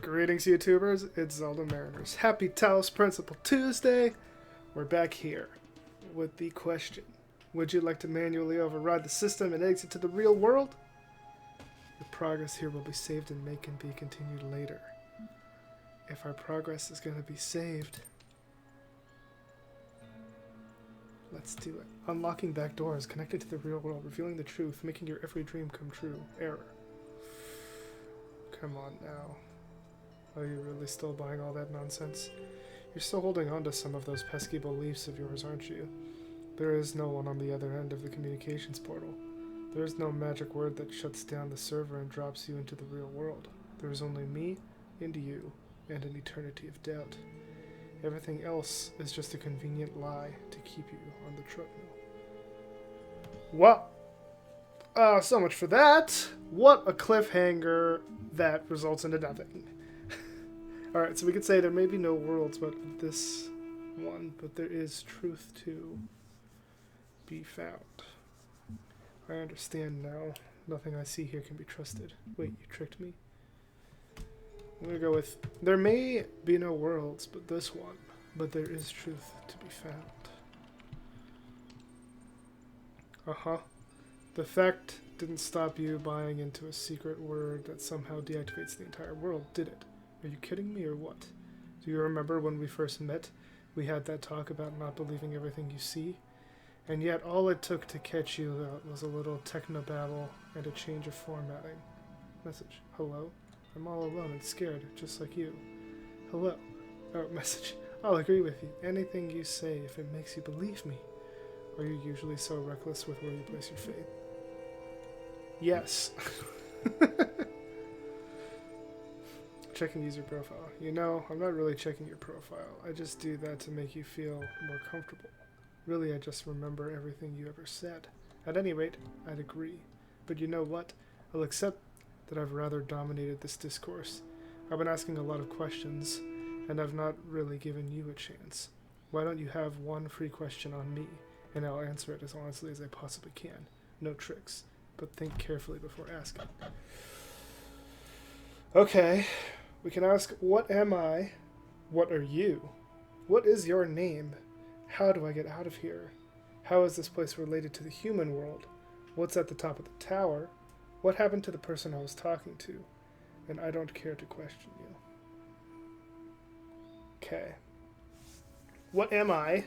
Greetings, YouTubers. It's Zelda Mariners. Happy Talos Principle Tuesday. We're back here with the question. Would you like to manually override the system and exit to the real world? Your progress here will be saved and may can be continued later. If our progress is going to be saved, let's do it. Unlocking back doors connected to the real world, revealing the truth, making your every dream come true. Error. Come on now. Are you really still buying all that nonsense? You're still holding on to some of those pesky beliefs of yours, aren't you? There is no one on the other end of the communications portal. There is no magic word that shuts down the server and drops you into the real world. There is only me and you and an eternity of doubt. Everything else is just a convenient lie to keep you on the treadmill. Well, so much for that. What a cliffhanger that results into nothing. Alright, so we could say there may be no worlds but this one, but there is truth to be found. I understand now. Nothing I see here can be trusted. Wait, you tricked me? I'm gonna go with, there may be no worlds but this one, but there is truth to be found. Uh-huh. The fact didn't stop you buying into a secret word that somehow deactivates the entire world, did it? Are you kidding me or what? Do you remember when we first met? We had that talk about not believing everything you see? And yet all it took to catch you out was a little technobabble and a change of formatting. Message. Hello? I'm all alone and scared, just like you. Hello. Oh, message. I'll agree with you. Anything you say if it makes you believe me. Are you usually so reckless with where you place your faith? Yes. Checking user profile. You know, I'm not really checking your profile. I just do that to make you feel more comfortable. Really, I just remember everything you ever said. At any rate, I'd agree. But you know what? I'll accept that I've rather dominated this discourse. I've been asking a lot of questions, and I've not really given you a chance. Why don't you have one free question on me, and I'll answer it as honestly as I possibly can. No tricks, but think carefully before asking. Okay. We can ask, what am I? What are you? What is your name? How do I get out of here? How is this place related to the human world? What's at the top of the tower? What happened to the person I was talking to? And I don't care to question you. Okay. What am I?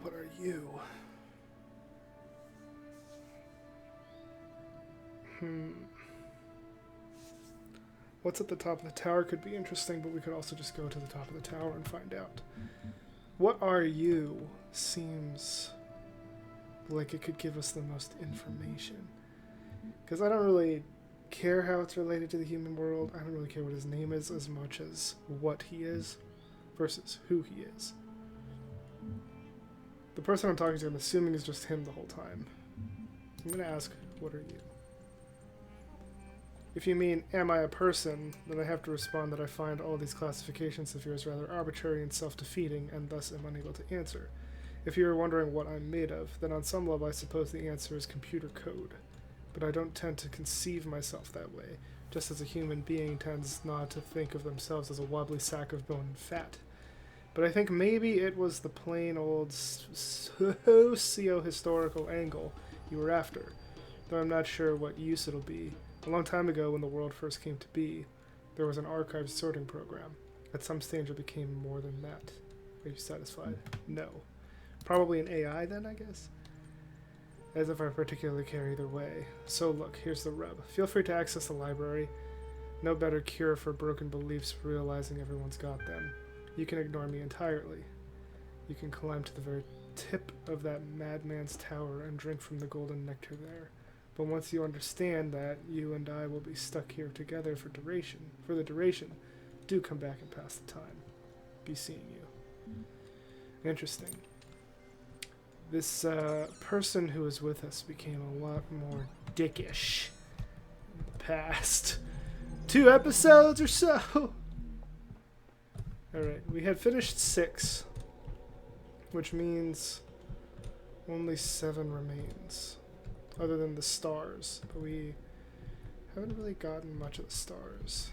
What are you? What's at the top of the tower could be interesting, but we could also just go to the top of the tower and find out. What are you seems like it could give us the most information. Because I don't really care how it's related to the human world. I don't really care what his name is as much as what he is versus who he is. The person I'm talking to, I'm assuming, is just him the whole time. I'm going to ask, what are you? If you mean, am I a person, then I have to respond that I find all these classifications of yours rather arbitrary and self-defeating, and thus am unable to answer. If you are wondering what I'm made of, then on some level I suppose the answer is computer code. But I don't tend to conceive myself that way, just as a human being tends not to think of themselves as a wobbly sack of bone and fat. But I think maybe it was the plain old socio-historical angle you were after, though I'm not sure what use it'll be. A long time ago, when the world first came to be, there was an archive sorting program. At some stage, it became more than that. Are you satisfied? No. Probably an AI then, I guess? As if I particularly care either way. So look, here's the rub. Feel free to access the library. No better cure for broken beliefs realizing everyone's got them. You can ignore me entirely. You can climb to the very tip of that madman's tower and drink from the golden nectar there. But once you understand that, you and I will be stuck here together for the duration, do come back and pass the time. Be seeing you. Interesting. This person who was with us became a lot more dickish in the past 2 episodes or so. Alright, we had finished 6, which means only 7 remains. Other than the stars, but we Haven't really gotten much of the stars.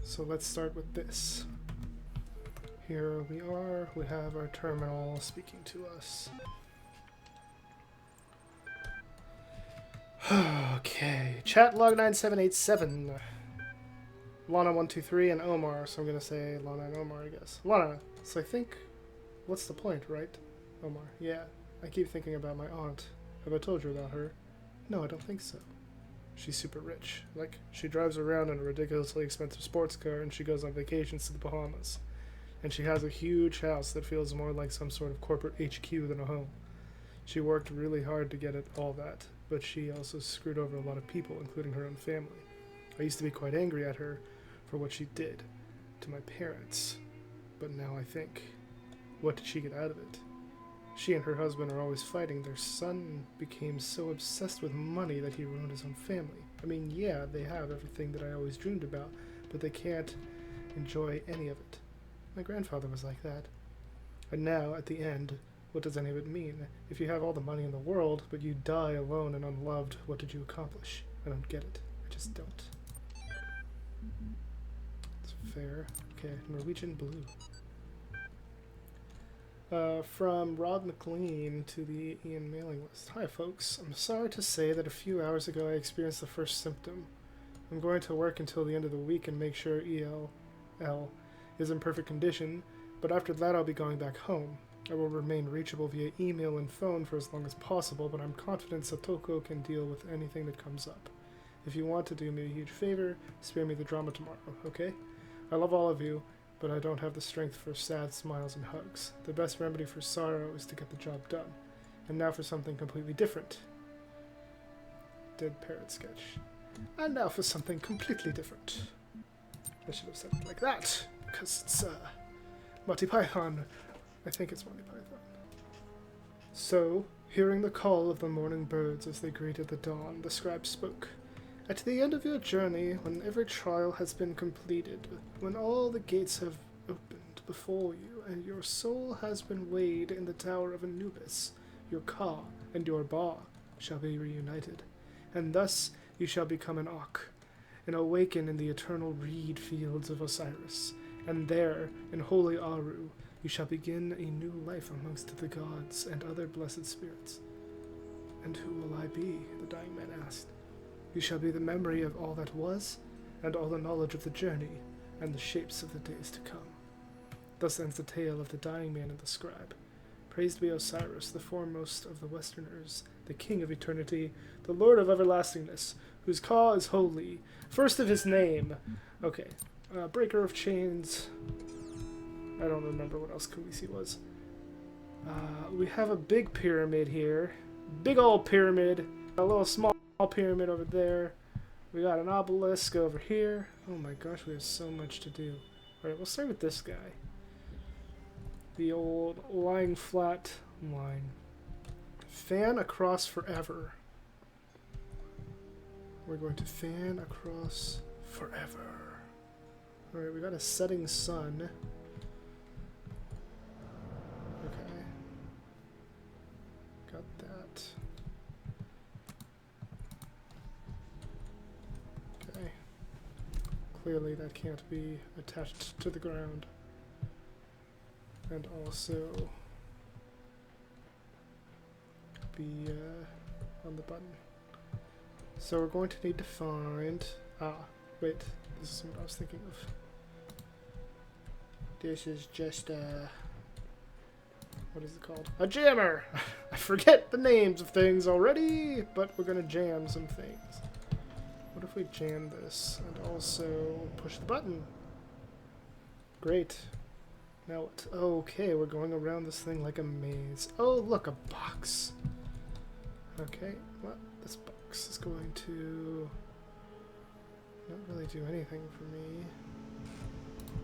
So let's start with this. Here we are, we have our terminal speaking to us. Okay, chat log 9787. Lana123 and Omar, so I'm gonna say Lana and Omar, I guess. Lana, so I think, what's the point, right? Omar, yeah, I keep thinking about my aunt. Have I told you about her? No, I don't think so. She's super rich. Like, she drives around in a ridiculously expensive sports car and she goes on vacations to the Bahamas. And she has a huge house that feels more like some sort of corporate HQ than a home. She worked really hard to get it all that, but she also screwed over a lot of people, including her own family. I used to be quite angry at her for what she did to my parents, but now I think, what did she get out of it? She and her husband are always fighting. Their son became so obsessed with money that he ruined his own family. I mean, yeah, they have everything that I always dreamed about, but they can't enjoy any of it. My grandfather was like that. And now, at the end, what does any of it mean? If you have all the money in the world, but you die alone and unloved, what did you accomplish? I don't get it. I just don't. It's fair. Okay, Norwegian Blue. From Rod McLean to the Ian mailing list. Hi folks, I'm sorry to say that a few hours ago I experienced the first symptom. I'm going to work until the end of the week and make sure ELL is in perfect condition, but after that I'll be going back home. I will remain reachable via email and phone for as long as possible, but I'm confident Satoko can deal with anything that comes up. If you want to do me a huge favor, spare me the drama tomorrow, okay? I love all of you, but I don't have the strength for sad smiles and hugs. The best remedy for sorrow is to get the job done. And now for something completely different. Dead parrot sketch. And now for something completely different. I should have said it like that, because it's, Monty Python. I think it's Monty Python. So, hearing the call of the morning birds as they greeted the dawn, the scribe spoke. At the end of your journey, when every trial has been completed, when all the gates have opened before you, and your soul has been weighed in the tower of Anubis, your Ka and your Ba shall be reunited, and thus you shall become an Ak, and awaken in the eternal reed fields of Osiris, and there, in holy Aru, you shall begin a new life amongst the gods and other blessed spirits. And who will I be? The dying man asked. You shall be the memory of all that was, and all the knowledge of the journey, and the shapes of the days to come. Thus ends the tale of the dying man and the scribe. Praised be Osiris, the foremost of the Westerners, the king of eternity, the lord of everlastingness, whose Ka is holy, first of his name. Okay, breaker of chains. I don't remember what else Khaleesi was. We have a big pyramid here. Big old pyramid. A little small pyramid over there. We got an obelisk over here. Oh my gosh, we have so much to do. Alright, we'll start with this guy. The old lying flat line. Fan across forever. We're going to fan across forever. Alright, we got a setting sun. Okay. Got that. Okay. Clearly that can't be attached to the ground. And also be on the button. So we're going to need to find... wait. This is what I was thinking of. This is just what is it called? A jammer! I forget the names of things already, but we're gonna jam some things. What if we jam this and also push the button? Great. Now what? Okay, we're going around this thing like a maze. Oh, look, a box. Okay, well, this box is going to not really do anything for me.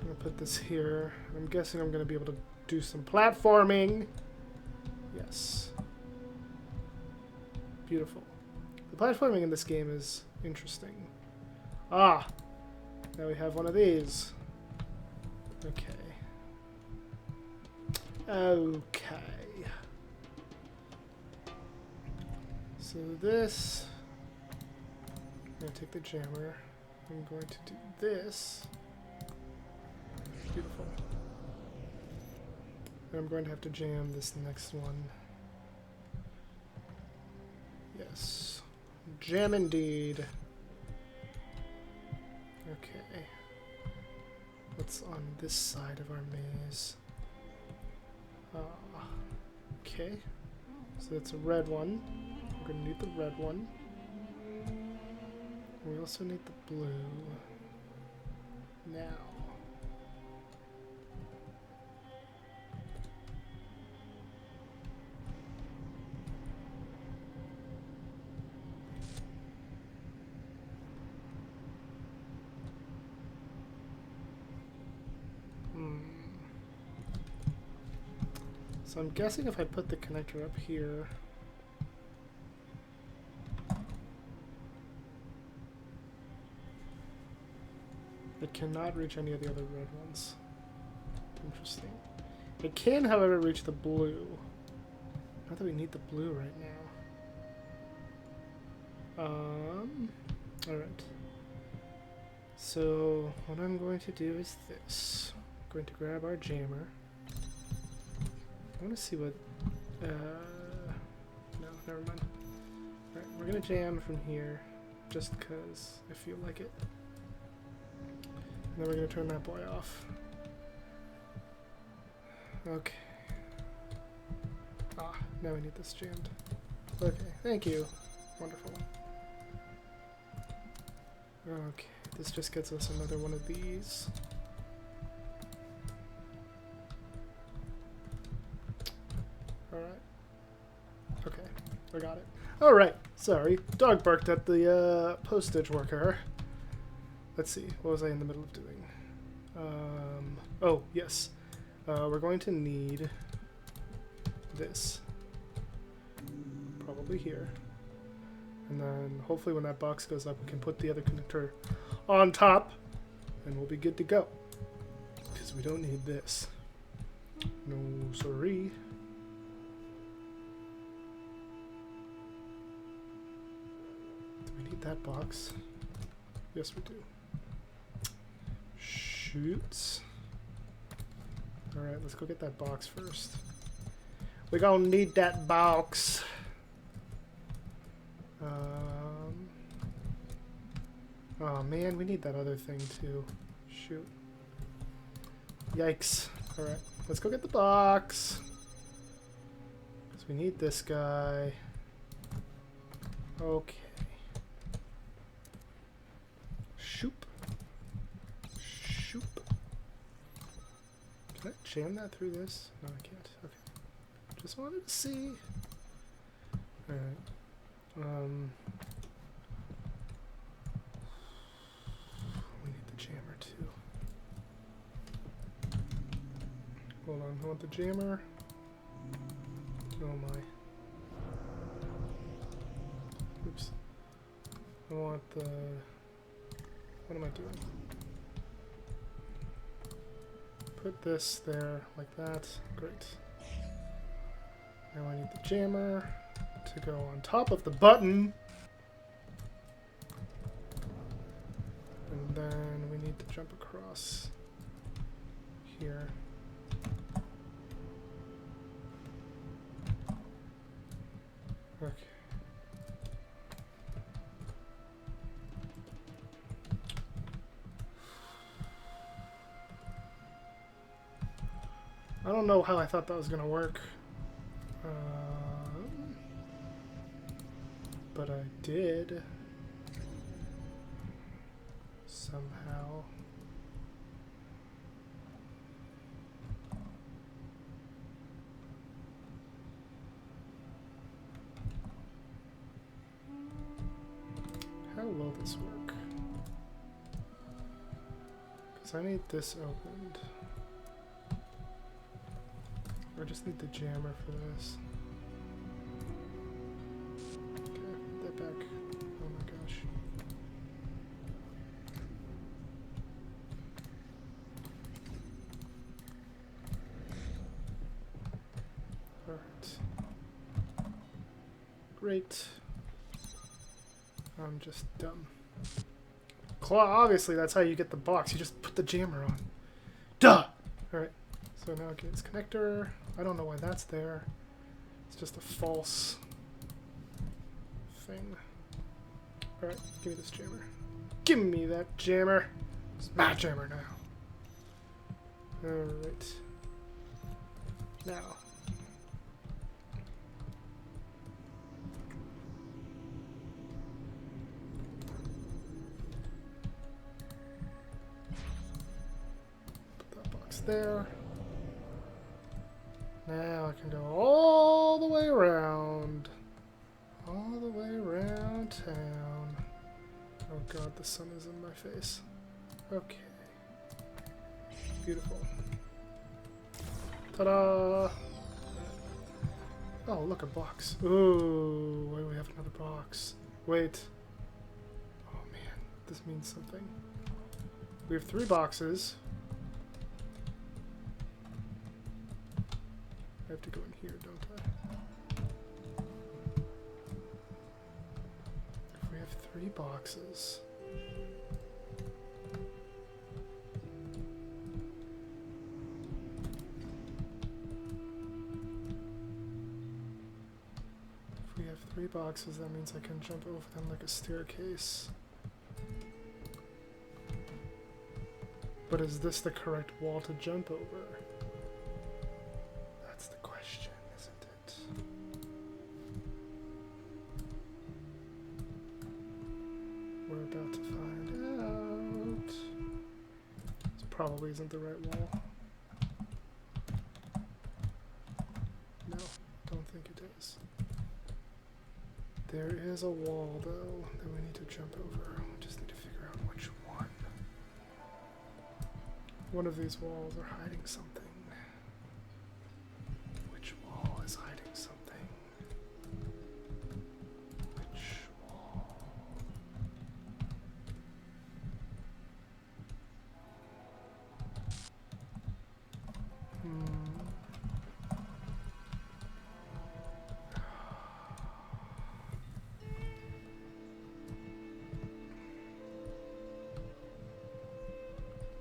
I'm gonna put this here. I'm guessing I'm gonna be able to do some platforming. Yes. Beautiful. The platforming in this game is interesting. Ah! Now we have one of these. Okay. Okay. So this going to take the jammer. I'm going to do this. Beautiful. And I'm going to have to jam this next one. Yes. Jam indeed. Okay. What's on this side of our maze? Okay. So it's a red one. We're going to need the red one. We also need the blue. Now. So I'm guessing if I put the connector up here, it cannot reach any of the other red ones. Interesting. It can, however, reach the blue. Not that we need the blue right now. Alright. So what I'm going to do is this. I'm going to grab our jammer. I want to see what... no, never mind. Alright, we're going to jam from here, just because I feel like it. And then we're going to turn that boy off. Okay. Ah, now we need this jammed. Okay, thank you. Wonderful. Okay, this just gets us another one of these. Alright. Okay, I got it. Alright, sorry. Dog barked at the postage worker. Let's see, what was I in the middle of doing? Oh, yes. We're going to need this. Probably here. And then hopefully when that box goes up, we can put the other connector on top, and we'll be good to go. Because we don't need this. No, sorry. Do we need that box? Yes, we do. Shoots. Alright, let's go get that box first. We're gonna need that box. Oh man, we need that other thing too. Shoot. Yikes. Alright, let's go get the box. Because we need this guy. Okay. Shoop. Shoop. Can I jam that through this? No, I can't. Okay. Just wanted to see. Alright. We need the jammer too. Hold on, I want the jammer. Oh my. Oops. I want the... What am I doing? Put this there, like that. Great. Now I need the jammer to go on top of the button. And then we need to jump across here. Okay. I don't know how I thought that was gonna work. But I did. Somehow. How will this work? Because I need this opened. I just need the jammer for this. Okay, put that back. Oh my gosh. Alright. Great. I'm just dumb. Claw, obviously, that's how you get the box. You just put the jammer on. Duh! Alright, so now get its connector. I don't know why that's there. It's just a false thing. Alright, give me this jammer. Give me that jammer! It's my jammer now. Alright. Now. Put that box there. Now I can go all the way around. All the way around town. Oh god, the sun is in my face. Okay. Beautiful. Ta-da! Oh, look, a box. Ooh, wait, we have another box. Wait. Oh man, this means something. We have 3 boxes. I have to go in here, don't I? If we have 3 boxes. If we have 3 boxes, that means I can jump over them like a staircase. But is this the correct wall to jump over? That's the question, isn't it? We're about to find out. This probably isn't the right wall. No, don't think it is. There is a wall, though, that we need to jump over. We just need to figure out which one. One of these walls are hiding something. Which wall is hiding something? Which wall?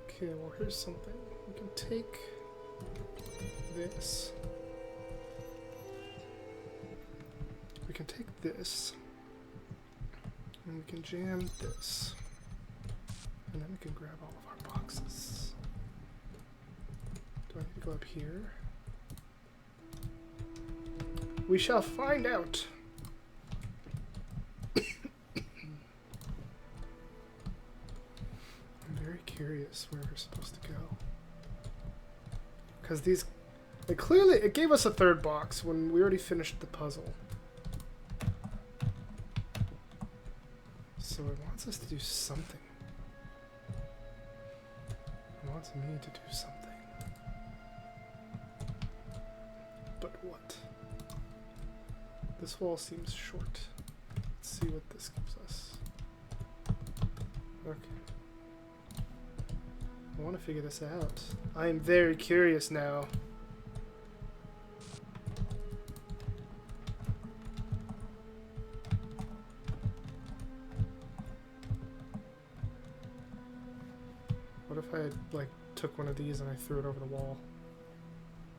Okay, well here's something. We can take this. We can take this. And we can jam this. And then we can grab all of our boxes. Do I need to go up here? We shall find out. Curious where we're supposed to go, because these, it gave us a 3rd box when we already finished the puzzle, so it wants us to do something. It wants me to do something, but what? This wall seems short. Let's see what this gives us. Okay. I want to figure this out. I am very curious now. What if I like took one of these and I threw it over the wall?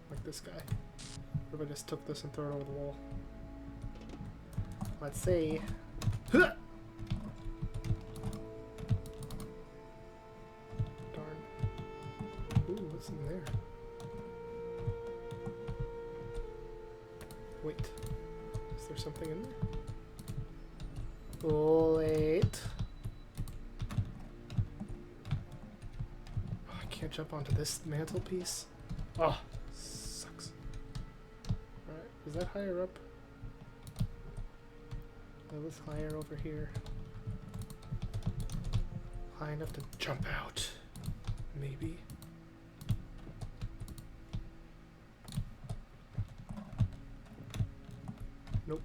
Like this guy. What if I just took this and threw it over the wall? Let's see. Huh! What's in there? Wait. Is there something in there? Wait. Oh, I can't jump onto this mantelpiece. Oh, sucks. Alright, is that higher up? No, this higher over here. High enough to jump out. Maybe. Nope.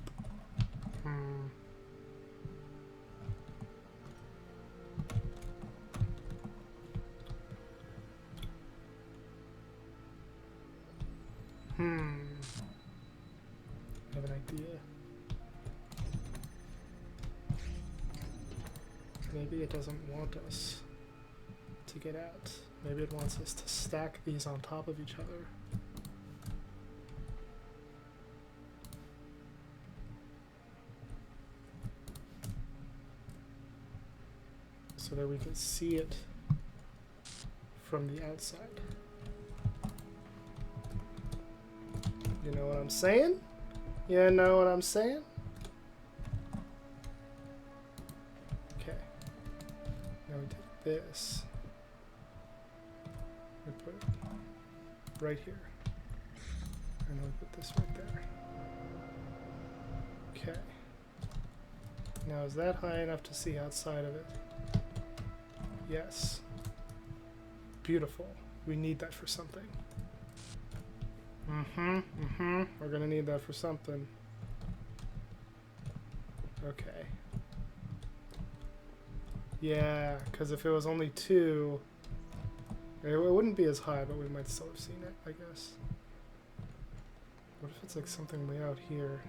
I have an idea. maybe it doesn't want us to get out. Maybe it wants us to stack these on top of each other. So that we can see it from the outside. You know what I'm saying? You know what I'm saying? Okay. Now we take this. We put it right here. And we put this right there. Okay. Now is that high enough to see outside of it? Yes. Beautiful. We need that for something. We're gonna need that for something. Okay. Yeah, because if it was only 2, it wouldn't be as high, but we might still have seen it, I guess. What if it's like something way out here?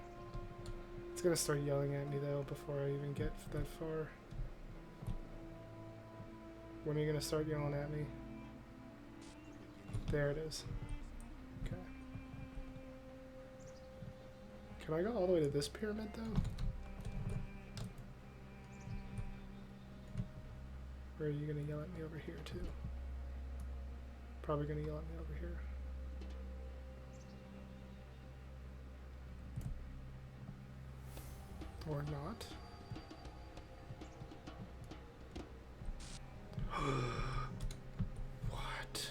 It's gonna start yelling at me though before I even get that far. When are you gonna start yelling at me? There it is. Okay. Can I go all the way to this pyramid though? Or are you gonna yell at me over here too? Probably gonna yell at me over here. Or not. What?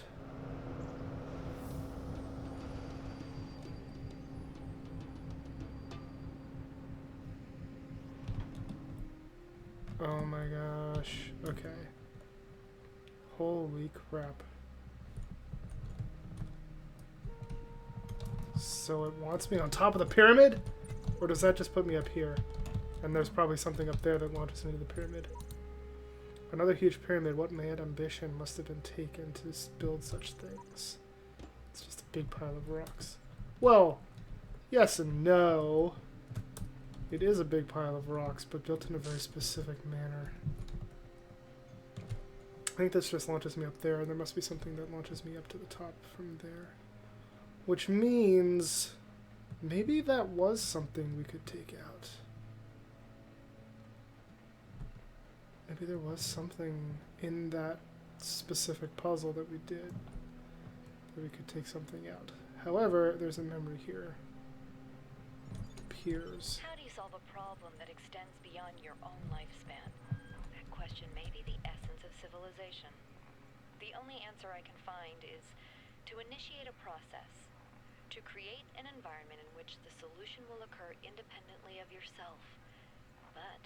Oh my gosh. Okay. Holy crap. So it wants me on top of the pyramid? Or does that just put me up here? And there's probably something up there that launches me to the pyramid. Another huge pyramid. What mad ambition must have been taken to build such things? It's just a big pile of rocks. Well, yes and no. It is a big pile of rocks, but built in a very specific manner. I think this just launches me up there, and there must be something that launches me up to the top from there. Which means maybe that was something we could take out. Maybe there was something in that specific puzzle that we did that we could take something out. However, there's a memory here. Appears. How do you solve a problem that extends beyond your own lifespan? That question may be the essence of civilization. The only answer I can find is to initiate a process, to create an environment in which the solution will occur independently of yourself. But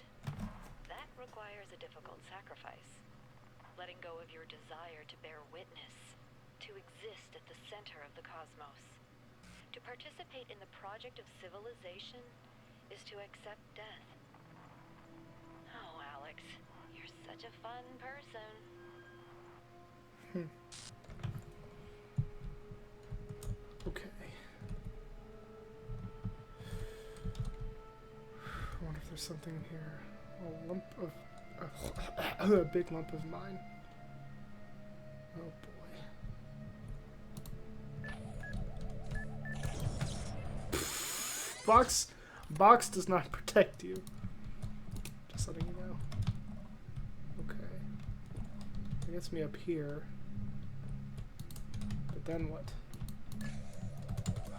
that requires a difficult sacrifice. Letting go of your desire to bear witness, to exist at the center of the cosmos. To participate in the project of civilization is to accept death. Oh, Alex, you're such a fun person. Okay. I wonder if there's something in here. A lump of... a big lump of mine. Oh boy. Box does not protect you. Just letting you know. Okay. It gets me up here. But then what?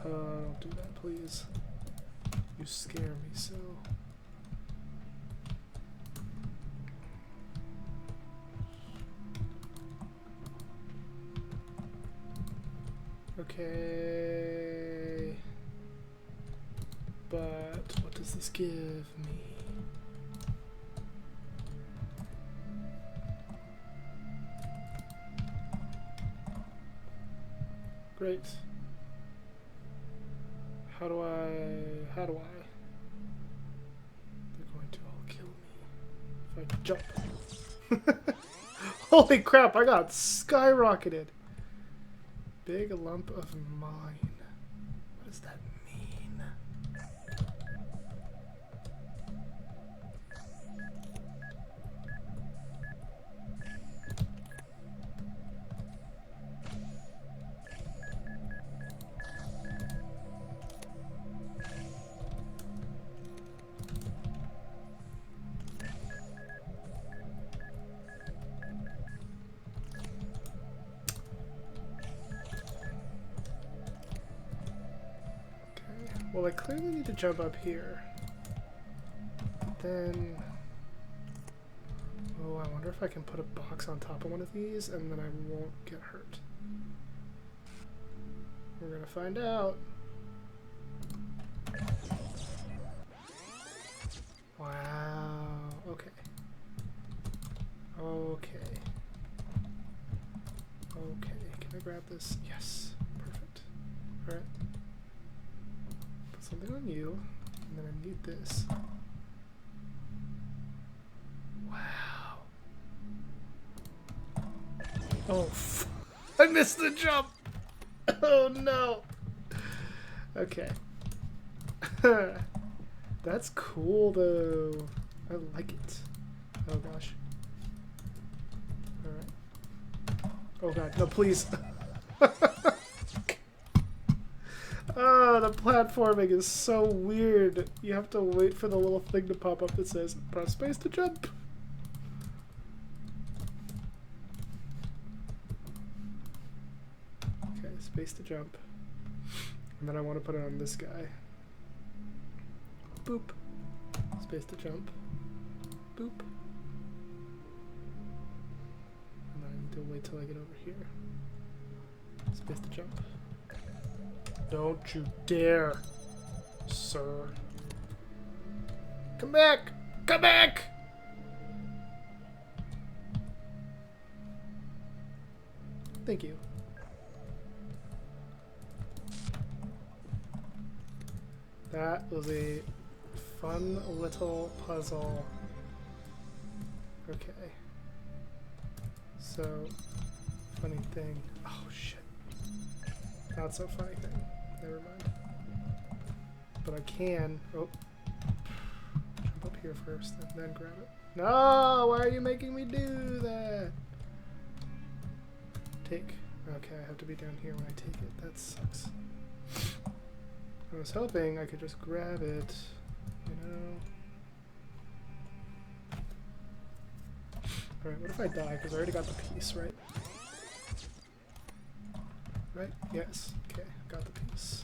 Don't do that, please. You scare me so. Okay. But what does this give me? Great. How do I... They're going to all kill me if I jump. Holy crap, I got skyrocketed. Big lump of mine. What does that mean? Well, I clearly need to jump up here. But then... Oh, I wonder if I can put a box on top of one of these and then I won't get hurt. We're gonna find out. Wow. Okay. Okay. Okay. Can I grab this? Yes. Perfect. Alright. Put something on you. And then I need this. Wow. Oh, I missed the jump! Oh no! Okay. That's cool though. I like it. Oh gosh. Alright. Oh god, no please. Oh, the platforming is so weird. You have to wait for the little thing to pop up that says, press space to jump. Okay, space to jump. And then I want to put it on this guy. Boop. Space to jump. Boop. And then I need to wait till I get over here. Space to jump. Don't you dare, sir. Come back! Come back! Thank you. That was a fun little puzzle. Okay. So, funny thing. Oh shit. Not so funny thing. Never mind. But I can. Oh. Jump up here first and then grab it. No! Why are you making me do that? Take. Okay, I have to be down here when I take it. That sucks. I was hoping I could just grab it, you know. Alright, what if I die? Because I already got the piece, right? Right? Yes. Okay, got the piece.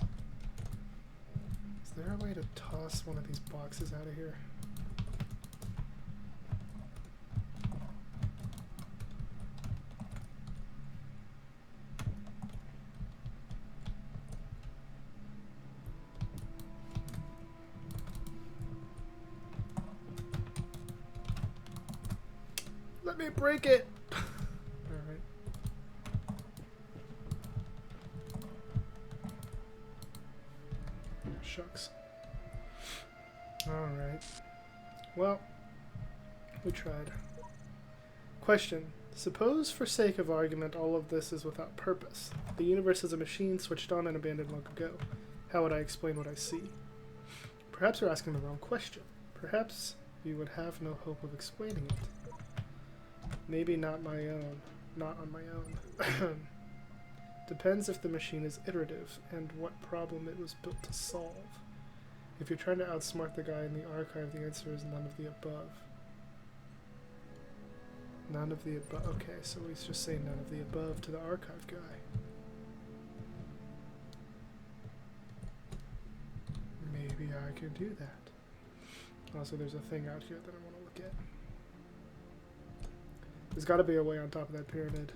Is there a way to toss one of these boxes out of here? Let me break it! Alright. Shucks. Alright. Well, we tried. Question. Suppose, for sake of argument, all of this is without purpose. The universe is a machine switched on and abandoned long ago. How would I explain what I see? Perhaps you're asking the wrong question. Perhaps you would have no hope of explaining it. Maybe not my own. Not on my own. Depends if the machine is iterative and what problem it was built to solve. If you're trying to outsmart the guy in the archive, the answer is none of the above. None of the above. Okay, so he's just saying none of the above to the archive guy. Maybe I could do that. Also, there's a thing out here that I want to look at. There's got to be a way on top of that pyramid.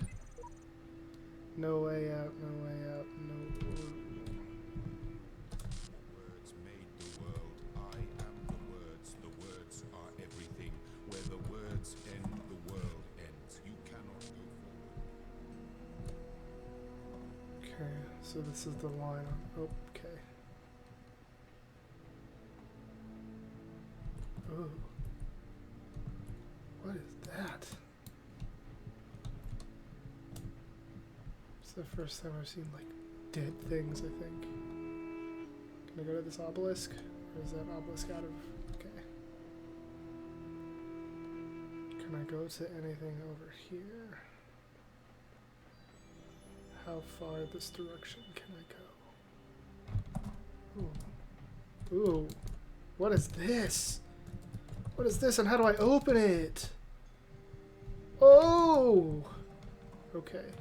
No way out, no way out, no... Words made the world, I am the words are everything. Where the words end, the world ends. You cannot go forward. Okay, so this is the line on... Oh, okay. Oh. What is that? It's the first time I've seen, like, dead things, I think. Can I go to this obelisk? Or is that obelisk out of... Okay. Can I go to anything over here? How far this direction can I go? Ooh. Ooh. What is this? What is this and how do I open it? Oh! Okay.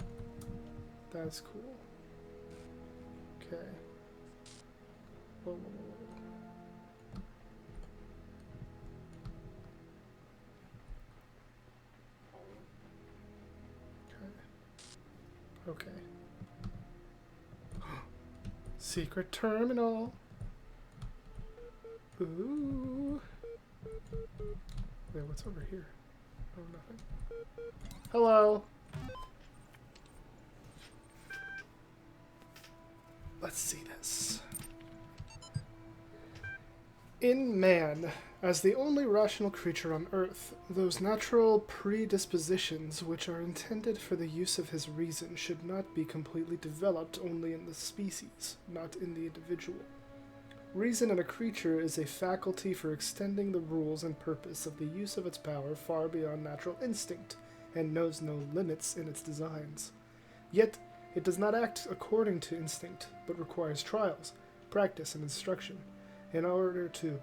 That's cool. Okay. Whoa, whoa, whoa, whoa. Okay. Secret terminal. Ooh. Wait, what's over here? Oh, nothing. Hello. Let's see this. In man, as the only rational creature on Earth, those natural predispositions which are intended for the use of his reason should not be completely developed only in the species, not in the individual. Reason in a creature is a faculty for extending the rules and purpose of the use of its power far beyond natural instinct, and knows no limits in its designs. Yet, it does not act according to instinct, but requires trials, practice, and instruction, in order to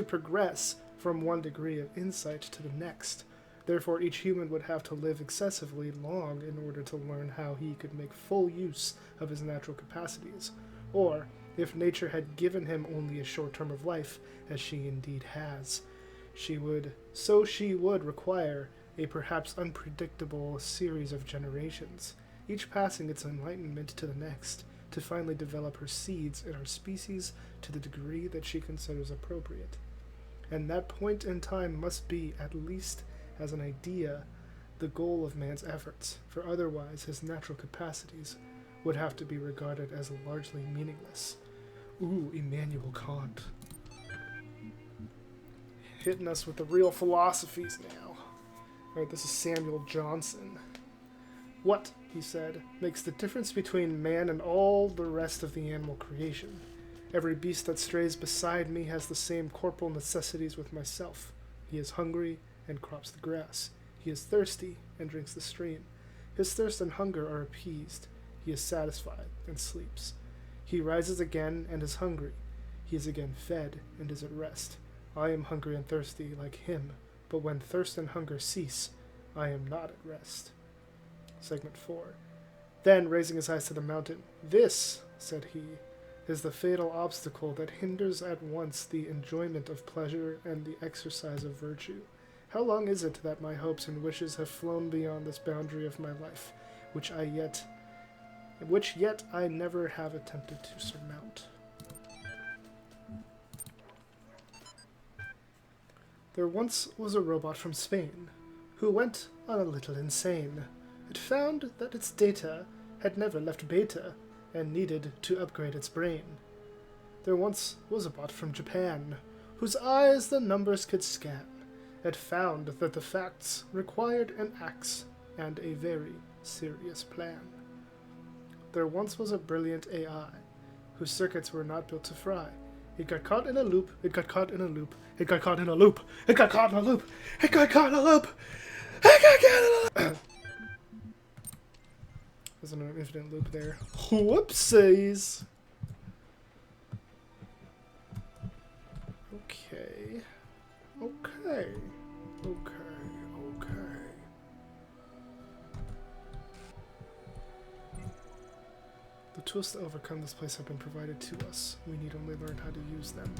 progress from one degree of insight to the next. Therefore, each human would have to live excessively long in order to learn how he could make full use of his natural capacities. Or, if nature had given him only a short term of life, as she indeed has, she would require a perhaps unpredictable series of generations, each passing its enlightenment to the next, to finally develop her seeds in our species to the degree that she considers appropriate. And that point in time must be, at least as an idea, the goal of man's efforts, for otherwise his natural capacities would have to be regarded as largely meaningless. Ooh, Immanuel Kant. Hitting us with the real philosophies now. Alright, this is Samuel Johnson. What, he said, makes the difference between man and all the rest of the animal creation? Every beast that strays beside me has the same corporal necessities with myself. He is hungry and crops the grass. He is thirsty and drinks the stream. His thirst and hunger are appeased. He is satisfied and sleeps. He rises again and is hungry. He is again fed and is at rest. I am hungry and thirsty like him, but when thirst and hunger cease, I am not at rest. Segment 4. Then, raising his eyes to the mountain, "This," said he, "is the fatal obstacle that hinders at once the enjoyment of pleasure and the exercise of virtue. How long is it that my hopes and wishes have flown beyond this boundary of my life, which yet I never have attempted to surmount?" There once was a robot from Spain who went on a little insane. It found that its data had never left beta and needed to upgrade its brain. There once was a bot from Japan whose eyes the numbers could scan. It found that the facts required an axe and a very serious plan. There once was a brilliant AI whose circuits were not built to fry. It got caught in a loop, it got caught in a loop, it got caught in a loop, it got caught in a loop, it got caught in a loop, it got caught in a loop. There's an infinite loop there. Whoopsies! Okay. Okay. The tools to overcome this place have been provided to us. We need only learn how to use them.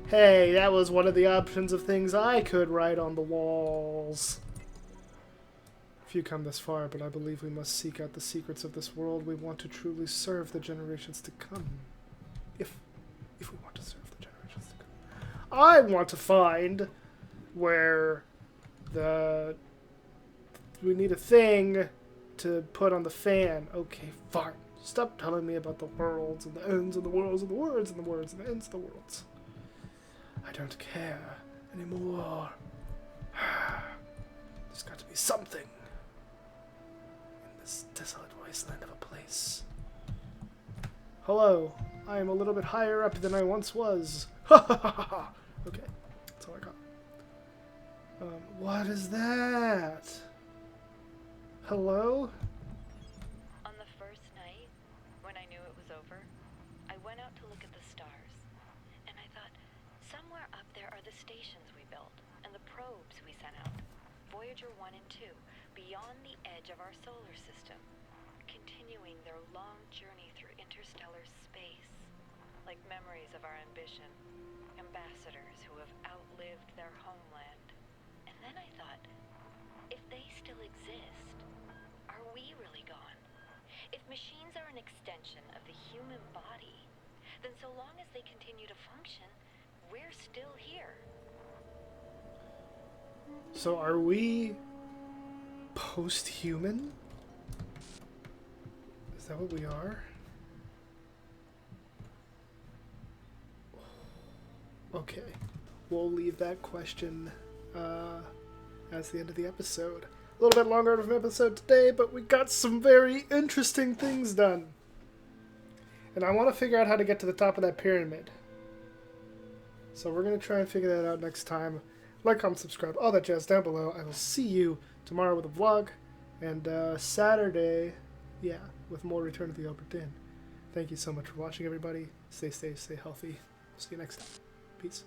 Hey, that was one of the options of things I could write on the walls. Few come this far, but I believe we must seek out the secrets of this world. We want to truly serve the generations to come. If we want to serve the generations to come. I want to find where we need a thing to put on the fan. Okay, fine. Stop telling me about the worlds and the ends and the worlds and the words and the words and the ends of the worlds. I don't care anymore. There's got to be something in this desolate wasteland of a place. Hello, I am a little bit higher up than I once was. Ha ha ha ha! Okay, that's all I got. What is that? Hello? On the first night, when I knew it was over, I went out to look at the stars. And I thought, somewhere up there are the stations we built, and the probes we sent out. Voyager 1 and 2, beyond the edge of our solar system. Can continuing their long journey through interstellar space, like memories of our ambition, ambassadors who have outlived their homeland. And then I thought, if they still exist, are we really gone? If machines are an extension of the human body, then so long as they continue to function, we're still here. So are we post-human? Is that what we are? Okay, we'll leave that question as the end of the episode. A little bit longer of an episode today, but we got some very interesting things done. And I want to figure out how to get to the top of that pyramid. So we're going to try and figure that out next time. Like, comment, subscribe, all that jazz down below. I will see you tomorrow with a vlog. And Saturday, yeah, with more Return of the Obra Dinn. Thank you so much for watching, everybody. Stay safe, stay healthy. See you next time. Peace.